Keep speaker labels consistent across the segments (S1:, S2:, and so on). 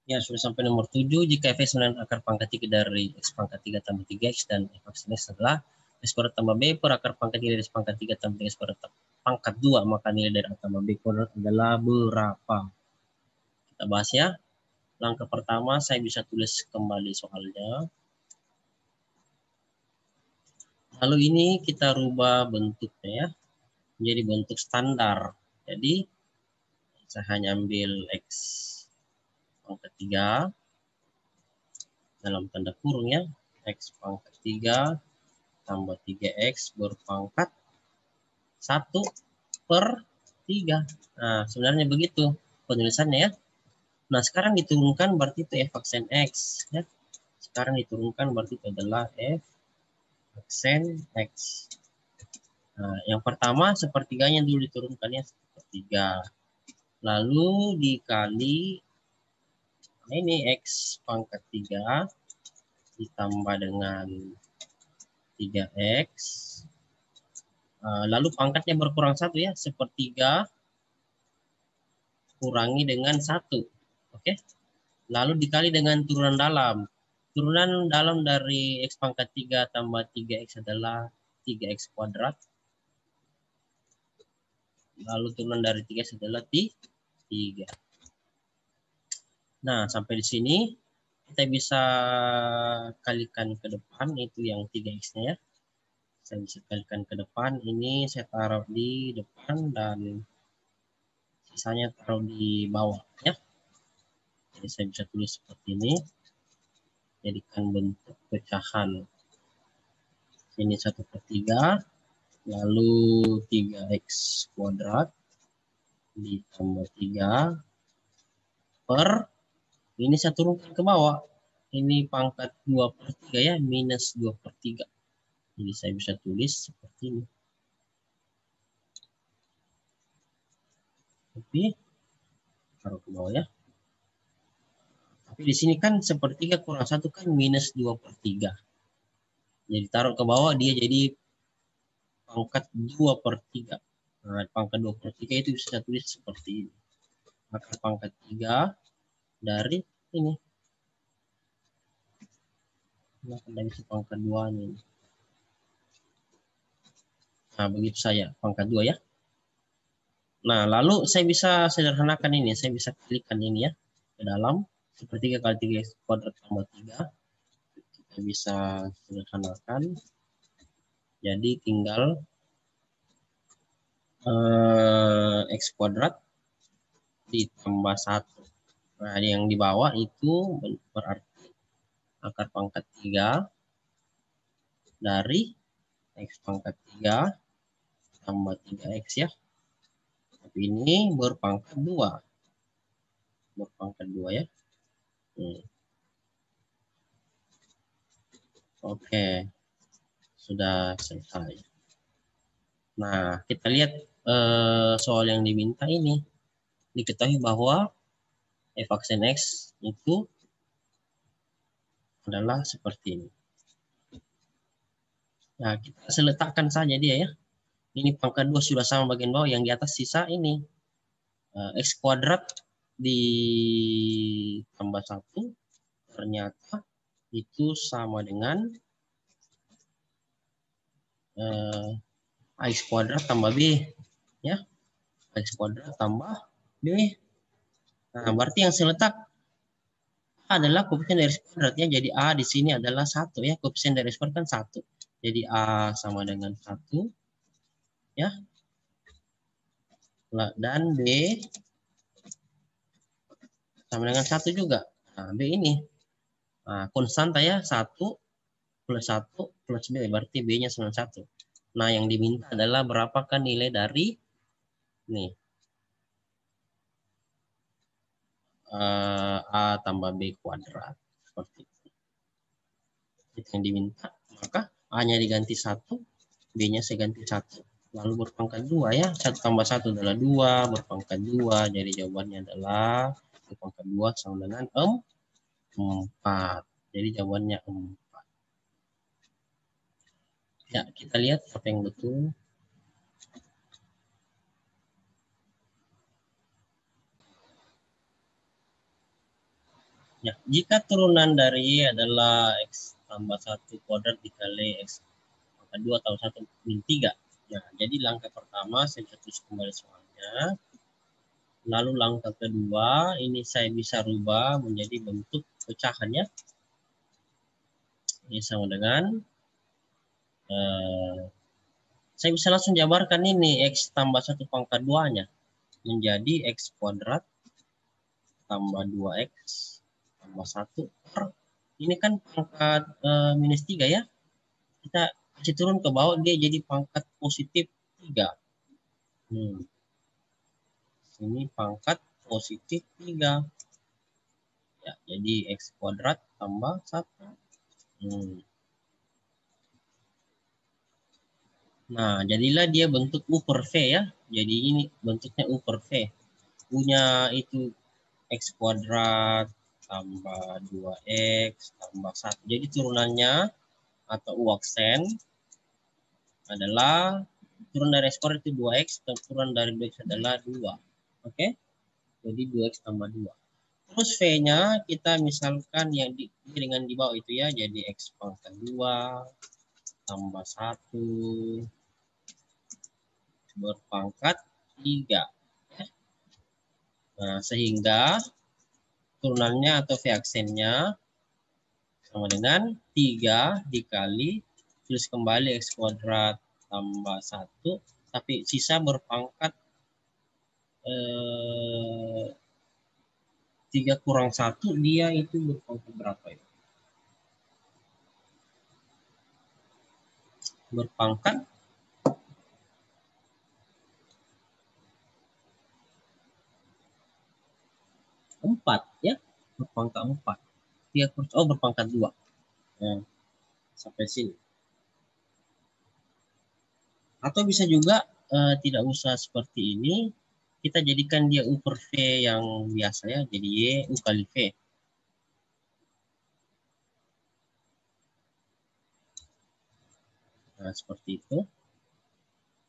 S1: Ya, sudah sampai nomor 7. Jika f 9 akar pangkat 3 dari x pangkat 3 tambah 3x dan f x adalah x kuadrat tambah b per akar pangkat 3 dari x pangkat 3 tambah 3x kuadrat pangkat 2, maka nilai dari a tambah b kuadrat adalah berapa? Kita bahas ya. Langkah pertama, saya bisa tulis kembali soalnya. Lalu ini kita rubah bentuknya ya, menjadi bentuk standar. Jadi, saya hanya ambil x pangkat 3 dalam tanda kurung ya, x pangkat 3 tambah 3x berpangkat 1 per 3. Nah, sebenarnya begitu penulisannya ya. Nah, sekarang diturunkan berarti itu f aksen x ya. Sekarang diturunkan berarti itu adalah f aksen x. Nah, yang pertama sepertiganya dulu diturunkannya sepertiga. Lalu dikali ini x pangkat 3 ditambah dengan 3x. Lalu pangkatnya berkurang 1 ya, sepertiga kurangi dengan 1. Oke. Lalu dikali dengan turunan dalam. Turunan dalam dari x pangkat 3 tambah 3x adalah 3x kuadrat. Lalu turunan dari 3x adalah 3. Nah, sampai di sini kita bisa kalikan ke depan, itu yang 3x-nya ya. Saya bisa kalikan ke depan, ini saya taruh di depan dan sisanya taruh di bawah ya. Jadi saya bisa tulis seperti ini. Jadikan bentuk pecahan. Ini 1/3, lalu 3x kuadrat ditambah 3 per, ini saya turunkan ke bawah. Ini pangkat 2/3 ya, minus 2/3. Jadi saya bisa tulis seperti ini. Tapi taruh ke bawah ya. Tapi di sini kan sepertiga kurang 1 kan minus 2/3. Jadi taruh ke bawah dia jadi pangkat 2/3. Nah, pangkat 2/3 itu bisa saya tulis seperti ini. Maka pangkat 3 dari ini. Nah, dari pangkat 2 ini. Nah, begitu saya pangkat 2 ya. Nah, lalu saya bisa sederhanakan ini. Saya bisa kalikan ini ya ke dalam. Sepertiga kali 3x kuadrat tambah 3. Kita bisa sederhanakan. Jadi tinggal x kuadrat ditambah 1. Nah, yang di bawah itu berarti akar pangkat 3 dari x pangkat 3 tambah 3x ya. Tapi ini berpangkat 2. Berpangkat 2 ya. Oke. Sudah selesai. Nah, kita lihat soal yang diminta ini. Diketahui bahwa f aksen x itu adalah seperti ini. Nah, kita seletakkan saja dia ya. Ini pangkat 2 sudah sama bagian bawah, yang di atas sisa ini. X kuadrat ditambah 1 ternyata itu sama dengan x kuadrat tambah b ya. X kuadrat tambah b. Nah, berarti yang saya letak A adalah koefisien dari x kuadrat ya. Jadi A di sini adalah 1 ya. Koefisien dari x kuadrat kan 1. Jadi A sama dengan 1 ya. Dan B sama dengan 1 juga. Nah, B ini konstanta ya, 1 plus 1 plus B, berarti B-nya sama 1. Nah, yang diminta adalah berapakah nilai dari nih A tambah B kuadrat. Seperti itu. Itu yang diminta. Maka A-nya diganti 1, B-nya saya ganti 1. Lalu berpangkat 2 ya. 1 tambah 1 adalah 2, berpangkat 2. Jadi jawabannya adalah berpangkat 2 sama dengan 4. Jadi jawabannya 4. Ya, kita lihat apa yang betul. Ya, jika turunan dari Y adalah X tambah 1 kuadrat dikali X pangkat 2 atau 1 min 3. Nah, jadi langkah pertama saya tulis kembali soalnya. Lalu langkah kedua, ini saya bisa rubah menjadi bentuk pecahannya. Ini sama dengan, saya bisa langsung jabarkan ini X tambah 1 pangkat 2-nya. Menjadi X kuadrat tambah 2X tambah 1 per, ini kan pangkat minus 3 ya. Kita kasih turun ke bawah, dia jadi pangkat positif 3. Ini pangkat positif 3. Ya, jadi X kuadrat tambah 1. Nah, jadilah dia bentuk U per V ya. Jadi ini bentuknya U per V. U-nya itu X kuadrat tambah 2X tambah 1. Jadi turunannya atau U aksen adalah turun dari X kuadrat itu 2X dan turun dari 2X adalah 2. Oke? Jadi 2X tambah 2. Terus V-nya kita misalkan yang dengan di bawah itu ya. Jadi X pangkat 2 tambah 1 berpangkat 3. Nah, sehingga turunannya atau V aksennya sama dengan 3 dikali, tulis kembali X kuadrat tambah 1, tapi sisa berpangkat 3 kurang 1, dia itu berpangkat berapa itu? Berpangkat 4 ya, berpangkat 4. 3 kurang, oh berpangkat 2. Nah, sampai sini. Atau bisa juga tidak usah seperti ini, kita jadikan dia U per V yang biasa ya, jadi Y U kali V. Nah, seperti itu.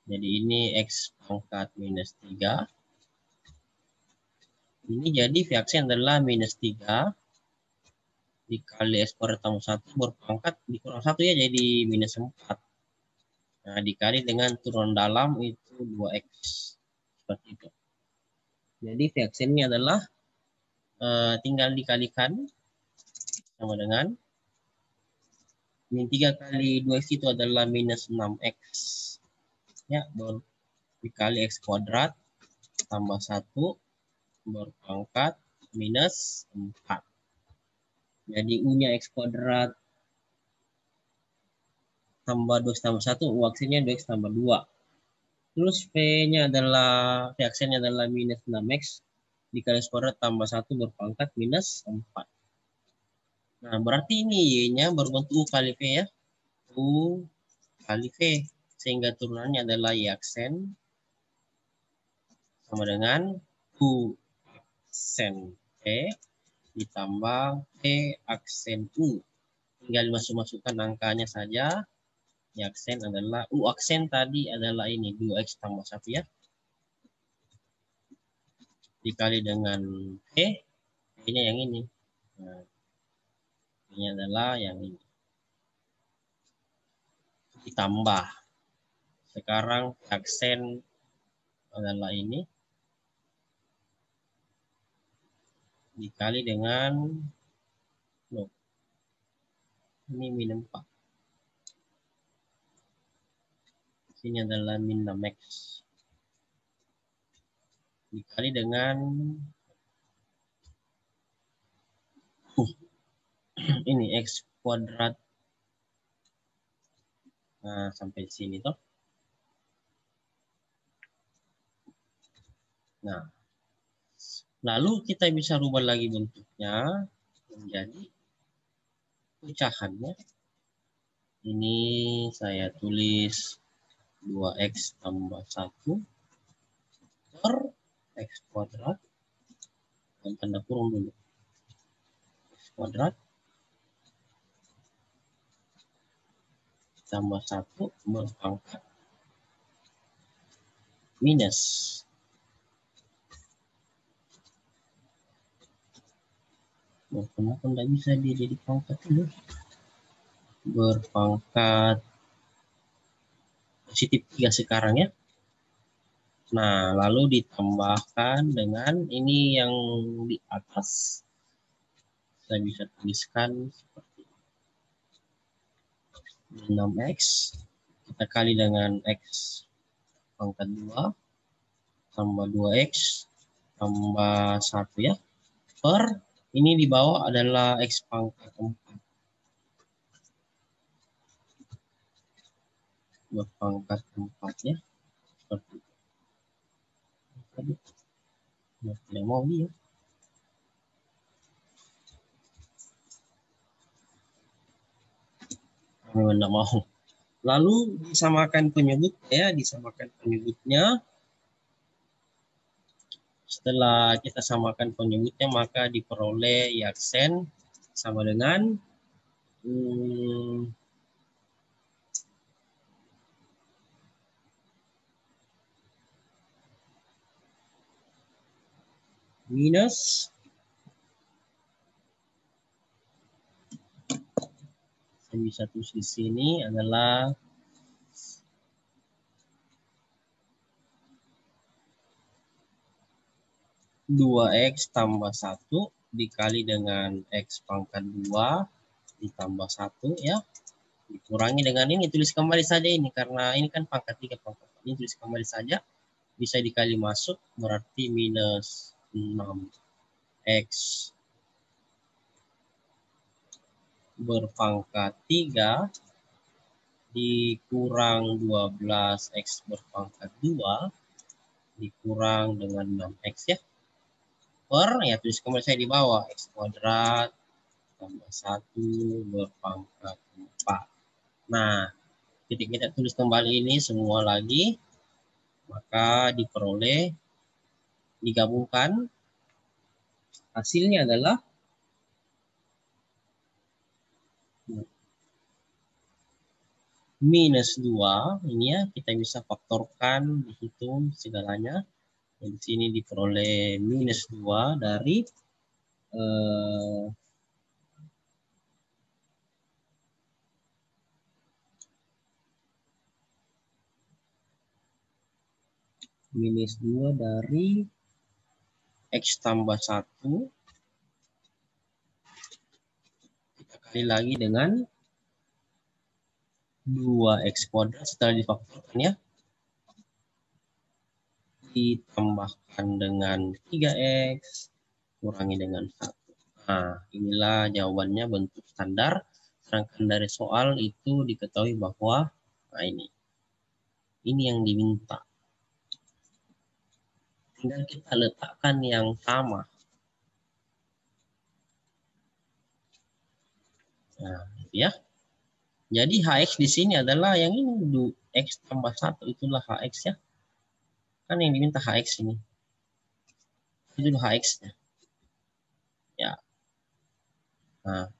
S1: Jadi ini X pangkat minus 3. Ini jadi V aksen adalah minus 3 dikali X kuadrat tambah 1 berpangkat dikurang 1 ya, jadi minus 4. Nah, dikali dengan turun dalam itu 2X. Seperti itu. Jadi V aksennya adalah tinggal dikalikan sama dengan min 3 kali 2X itu adalah minus 6X. Ya, dikali X kuadrat tambah 1 berpangkat minus 4. Jadi U-nya X kuadrat tambah 2X tambah 1, U aksennya 2X tambah 2. Terus V-nya adalah, V aksennya adalah minus 6X dikali X kuadrat tambah 1 berpangkat minus 4. Nah, berarti ini Y-nya berbentuk U kali V ya. U kali V. Sehingga turunannya adalah Y aksen sama dengan U aksen V ditambah V aksen U. Tinggal masukkan angkanya saja. Y aksen adalah, U aksen tadi adalah ini 2X tambah 1 ya. Dikali dengan V, V-nya yang ini. Nah, ini adalah yang ini. Ditambah. Sekarang aksen adalah ini. Dikali dengan, loh, ini min 4. Ini adalah min 6X. Dikali dengan ini X kuadrat. Nah, sampai sini toh. Nah, lalu kita bisa rubah lagi bentuknya menjadi pecahannya. Ini saya tulis 2X tambah 1 per X kuadrat. Dan tanda kurung dulu. X kuadrat tambah 1 berpangkat minus. kenapa tidak bisa dia jadi pangkat dulu? Berpangkat positif 3 sekarang ya. Nah, lalu ditambahkan dengan ini yang di atas. Saya bisa tuliskan seperti 6x. Kita kali dengan x pangkat 2 tambah 2x tambah 1 ya. Per ini di bawah adalah x pangkat 4. Berpangkat 4 ya. Seperti itu. Tidak mau dia. Tidak mau. Lalu disamakan penyebutnya ya, disamakan penyebutnya. Setelah kita samakan penyebutnya, maka diperoleh yaksen sama dengan minus, saya bisa tulis di sini adalah dua x tambah 1 dikali dengan x pangkat 2 ditambah 1 ya. Dikurangi dengan ini, tulis kembali saja ini karena ini kan pangkat 3 pangkat 4. Ini tulis kembali saja, bisa dikali masuk berarti minus 6x berpangkat 3 dikurang 12x berpangkat 2 dikurang dengan 6x ya. Per, ya tulis kembali saya di bawah, x kuadrat tambah 1 berpangkat 4. Nah, ketika kita tulis kembali ini semua lagi, maka diperoleh, digabungkan, hasilnya adalah minus 2. Ini ya, kita bisa faktorkan, dihitung segalanya. Di sini diperoleh minus 2 dari minus 2 dari x tambah 1 kita kali lagi dengan 2x kuadrat setelah difaktorkan ya, ditambahkan dengan 3x kurangi dengan 1. Nah, inilah jawabannya bentuk standar. Sedangkan dari soal itu diketahui bahwa nah ini yang diminta. Tinggal kita letakkan yang sama. Nah, ya. Jadi hx di sini adalah yang ini x tambah 1 itulah hx ya. Kan yang diminta hx ini. Itu hx-nya. Ya. Nah,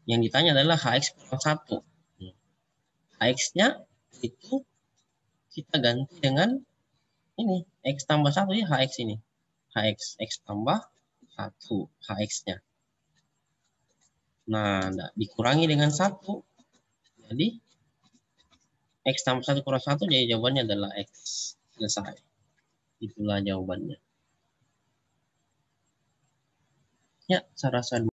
S1: yang ditanya adalah hx kurang 1. Hx-nya itu kita ganti dengan ini x tambah 1 ya, hx ini. Hx, x tambah 1 hx-nya. Nah, dikurangi dengan 1. Jadi x tambah 1 kurang 1, jadi jawabannya adalah x. Selesai. Itulah jawabannya. Ya, saya rasa